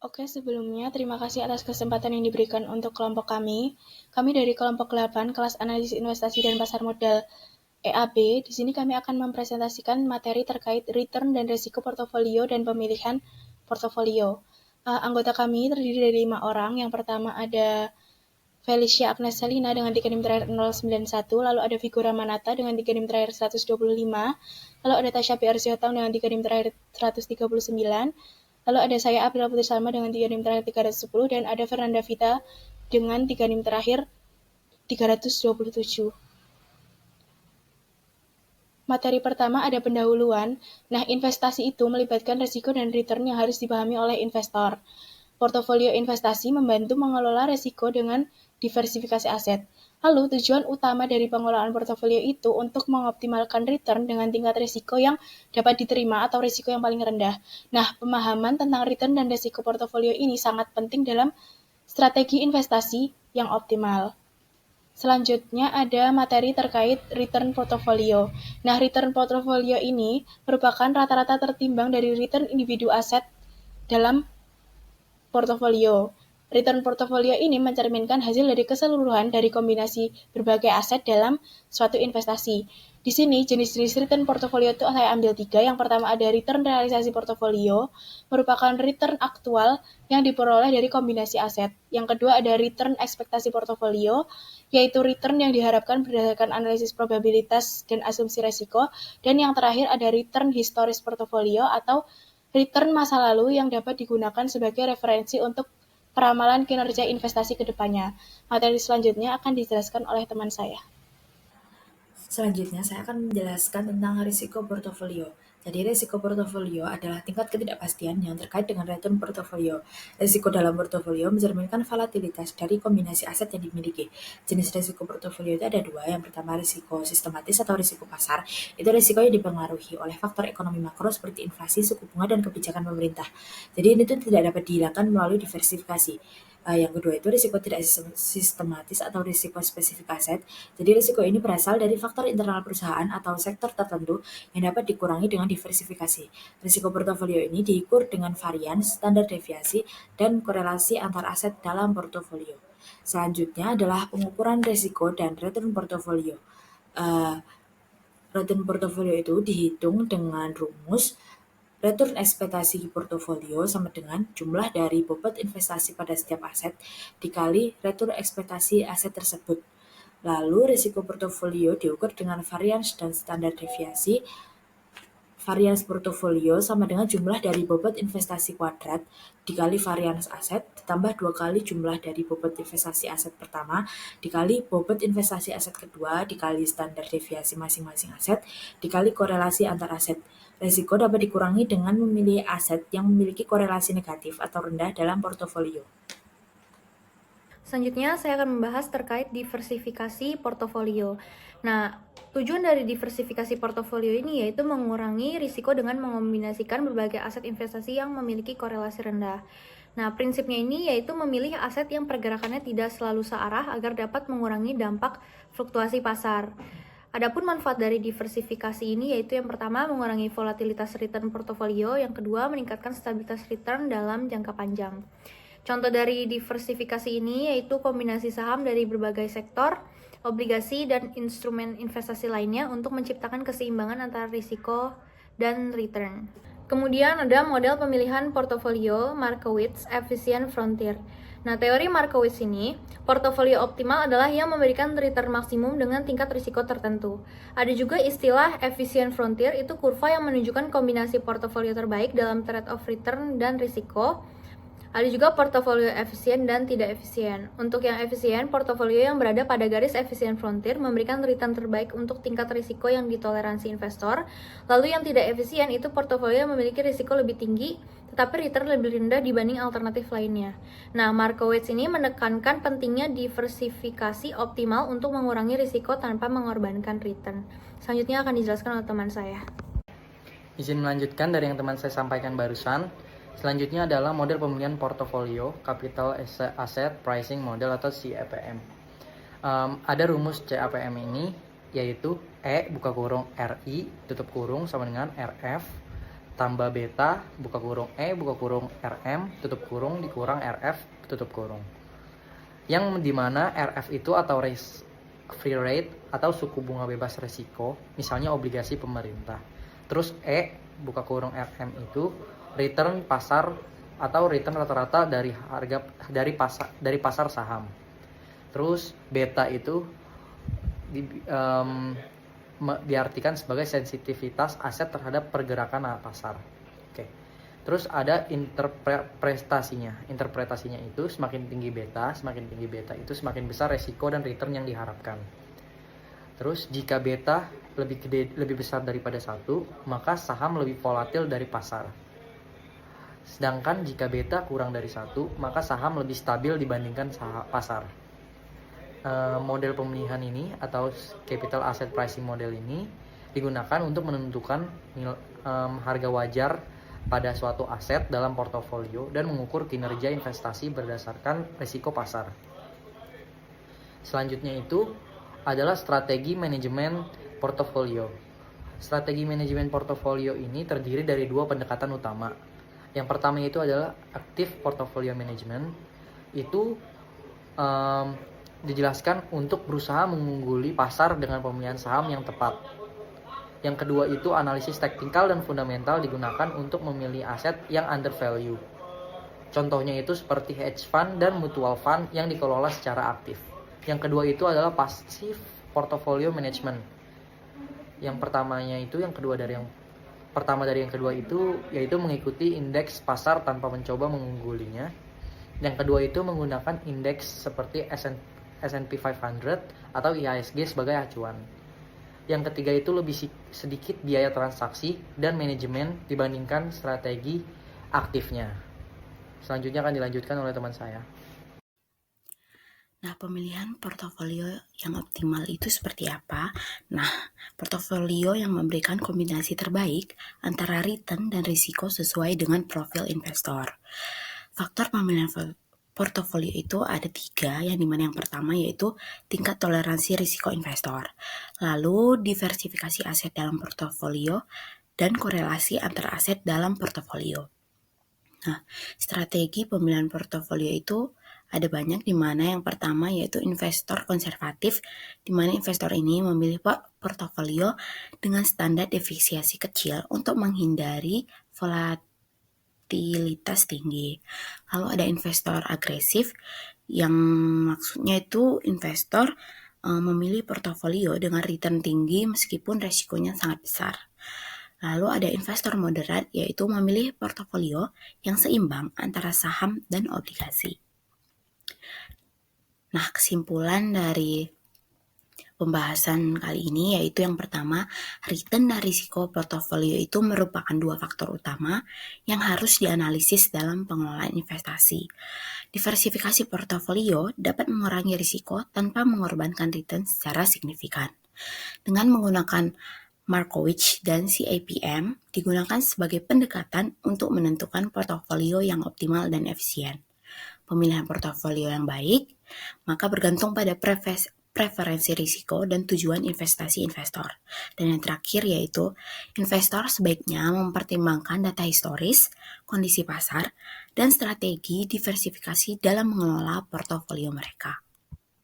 Oke, sebelumnya terima kasih atas kesempatan yang diberikan untuk kelompok kami. Kami dari kelompok 8, kelas analisis investasi dan pasar modal EAB. Di sini kami akan mempresentasikan materi terkait return dan risiko portofolio dan pemilihan portofolio. Anggota kami terdiri dari 5 orang. Yang pertama ada Felicia Agnes Selina dengan tiga NIM terakhir 091, lalu ada Vigo Ramanata dengan tiga NIM terakhir 125, lalu ada Tasya PR Siotang dengan tiga NIM terakhir 139, lalu ada saya April Putri Salma dengan tiga NIM terakhir 310, dan ada Fernanda Vita dengan tiga NIM terakhir 327. Materi pertama ada pendahuluan. Nah, investasi itu melibatkan risiko dan return yang harus dipahami oleh investor. Portofolio investasi membantu mengelola risiko dengan diversifikasi aset. Lalu, tujuan utama dari pengelolaan portofolio itu untuk mengoptimalkan return dengan tingkat risiko yang dapat diterima atau risiko yang paling rendah. Nah, pemahaman tentang return dan risiko portofolio ini sangat penting dalam strategi investasi yang optimal. Selanjutnya ada materi terkait return portofolio. Nah, return portofolio ini merupakan rata-rata tertimbang dari return individu aset dalam portofolio. Return portofolio ini mencerminkan hasil dari keseluruhan dari kombinasi berbagai aset dalam suatu investasi. Di sini jenis-jenis return portofolio itu saya ambil 3. Yang pertama ada return realisasi portofolio, merupakan return aktual yang diperoleh dari kombinasi aset. Yang kedua ada return ekspektasi portofolio, yaitu return yang diharapkan berdasarkan analisis probabilitas dan asumsi resiko. Dan yang terakhir ada return historis portofolio atau return masa lalu yang dapat digunakan sebagai referensi untuk peramalan kinerja investasi ke depannya. Materi selanjutnya akan dijelaskan oleh teman saya. Selanjutnya, saya akan menjelaskan tentang risiko portofolio. Jadi, risiko portofolio adalah tingkat ketidakpastian yang terkait dengan return portofolio. Risiko dalam portofolio mencerminkan volatilitas dari kombinasi aset yang dimiliki. Jenis risiko portofolio itu ada dua. Yang pertama, risiko sistematis atau risiko pasar. Itu risiko yang dipengaruhi oleh faktor ekonomi makro seperti inflasi, suku bunga, dan kebijakan pemerintah. Jadi, ini tuh tidak dapat dihilangkan melalui diversifikasi. Yang kedua itu risiko tidak sistematis atau risiko spesifik aset. Jadi risiko ini berasal dari faktor internal perusahaan atau sektor tertentu yang dapat dikurangi dengan diversifikasi. Risiko portofolio ini diukur dengan varians, standar deviasi, dan korelasi antar aset dalam portofolio. Selanjutnya adalah pengukuran risiko dan return portofolio. Uh, Return portofolio itu dihitung dengan rumus return ekspektasi portofolio sama dengan jumlah dari bobot investasi pada setiap aset dikali return ekspektasi aset tersebut. Lalu risiko portofolio diukur dengan varians dan standar deviasi. Varians portofolio sama dengan jumlah dari bobot investasi kuadrat dikali varians aset ditambah 2 kali jumlah dari bobot investasi aset pertama dikali bobot investasi aset kedua dikali standar deviasi masing-masing aset dikali korelasi antar aset. Risiko dapat dikurangi dengan memilih aset yang memiliki korelasi negatif atau rendah dalam portofolio. Selanjutnya, saya akan membahas terkait diversifikasi portofolio. Nah, tujuan dari diversifikasi portofolio ini yaitu mengurangi risiko dengan mengombinasikan berbagai aset investasi yang memiliki korelasi rendah. Nah, prinsipnya ini yaitu memilih aset yang pergerakannya tidak selalu searah agar dapat mengurangi dampak fluktuasi pasar. Adapun manfaat dari diversifikasi ini yaitu yang pertama mengurangi volatilitas return portofolio, yang kedua meningkatkan stabilitas return dalam jangka panjang. Contoh dari diversifikasi ini yaitu kombinasi saham dari berbagai sektor, obligasi, dan instrumen investasi lainnya untuk menciptakan keseimbangan antara risiko dan return. Kemudian ada model pemilihan portofolio Markowitz Efficient Frontier. Nah, teori Markowitz ini, portofolio optimal adalah yang memberikan return maksimum dengan tingkat risiko tertentu. Ada juga istilah Efficient Frontier, itu kurva yang menunjukkan kombinasi portofolio terbaik dalam trade-off return dan risiko. Ada juga portofolio efisien dan tidak efisien. Untuk yang efisien, portofolio yang berada pada garis efisien frontier memberikan return terbaik untuk tingkat risiko yang ditoleransi investor. Lalu yang tidak efisien itu portofolio yang memiliki risiko lebih tinggi, tetapi return lebih rendah dibanding alternatif lainnya. Nah, Markowitz ini menekankan pentingnya diversifikasi optimal untuk mengurangi risiko tanpa mengorbankan return. Selanjutnya akan dijelaskan oleh teman saya. Izin melanjutkan dari yang teman saya sampaikan barusan. Selanjutnya adalah model pemilihan portofolio Capital Asset Pricing Model atau CAPM. Ada rumus CAPM ini yaitu E buka kurung RI tutup kurung sama dengan RF tambah beta, buka kurung E, buka kurung RM, tutup kurung, dikurang RF, tutup kurung. Yang dimana RF itu atau free rate atau suku bunga bebas resiko, misalnya obligasi pemerintah. Terus E, buka kurung RM itu return pasar atau return rata-rata dari pasar saham. Terus beta itu diartikan sebagai sensitivitas aset terhadap pergerakan pasar. Oke. Terus ada interpretasinya itu semakin tinggi beta itu semakin besar resiko dan return yang diharapkan. Terus jika beta lebih besar daripada 1, maka saham lebih volatil dari pasar. Sedangkan jika beta kurang dari 1, maka saham lebih stabil dibandingkan pasar. Model pemilihan ini atau capital asset pricing model ini digunakan untuk menentukan harga wajar pada suatu aset dalam portofolio dan mengukur kinerja investasi berdasarkan risiko pasar. Selanjutnya itu adalah strategi manajemen portofolio. Strategi manajemen portofolio ini terdiri dari 2 pendekatan utama. Yang pertama itu adalah active portfolio management. Itu dijelaskan untuk berusaha mengungguli pasar dengan pemilihan saham yang tepat. Yang kedua itu analisis teknikal dan fundamental digunakan untuk memilih aset yang under value. Contohnya itu seperti hedge fund dan mutual fund yang dikelola secara aktif. Yang kedua itu adalah passive portfolio management. Yang pertama dari yang kedua itu yaitu mengikuti indeks pasar tanpa mencoba mengunggulinya. Yang kedua itu menggunakan indeks seperti S&P 500 atau IHSG sebagai acuan. Yang ketiga itu lebih sedikit biaya transaksi dan manajemen dibandingkan strategi aktifnya. Selanjutnya akan dilanjutkan oleh teman saya. Nah, pemilihan portofolio yang optimal itu seperti apa? Nah, portofolio yang memberikan kombinasi terbaik antara return dan risiko sesuai dengan profil investor. Faktor pemilihan portofolio itu ada 3, yang dimana yang pertama yaitu tingkat toleransi risiko investor, lalu diversifikasi aset dalam portofolio, dan korelasi antara aset dalam portofolio. Nah, strategi pemilihan portofolio itu ada banyak, di mana yang pertama yaitu investor konservatif, di mana investor ini memilih portofolio dengan standar defisiensi kecil untuk menghindari volatilitas tinggi. Lalu ada investor agresif, yang maksudnya itu investor memilih portofolio dengan return tinggi meskipun resikonya sangat besar. Lalu ada investor moderat, yaitu memilih portofolio yang seimbang antara saham dan obligasi. Nah, kesimpulan dari pembahasan kali ini yaitu yang pertama, return dan risiko portofolio itu merupakan 2 faktor utama yang harus dianalisis dalam pengelolaan investasi. Diversifikasi portofolio dapat mengurangi risiko tanpa mengorbankan return secara signifikan. Dengan menggunakan Markowitz dan CAPM digunakan sebagai pendekatan untuk menentukan portofolio yang optimal dan efisien. Pemilihan portofolio yang baik maka bergantung pada preferensi risiko dan tujuan investasi investor. Dan yang terakhir yaitu investor sebaiknya mempertimbangkan data historis, kondisi pasar, dan strategi diversifikasi dalam mengelola portofolio mereka.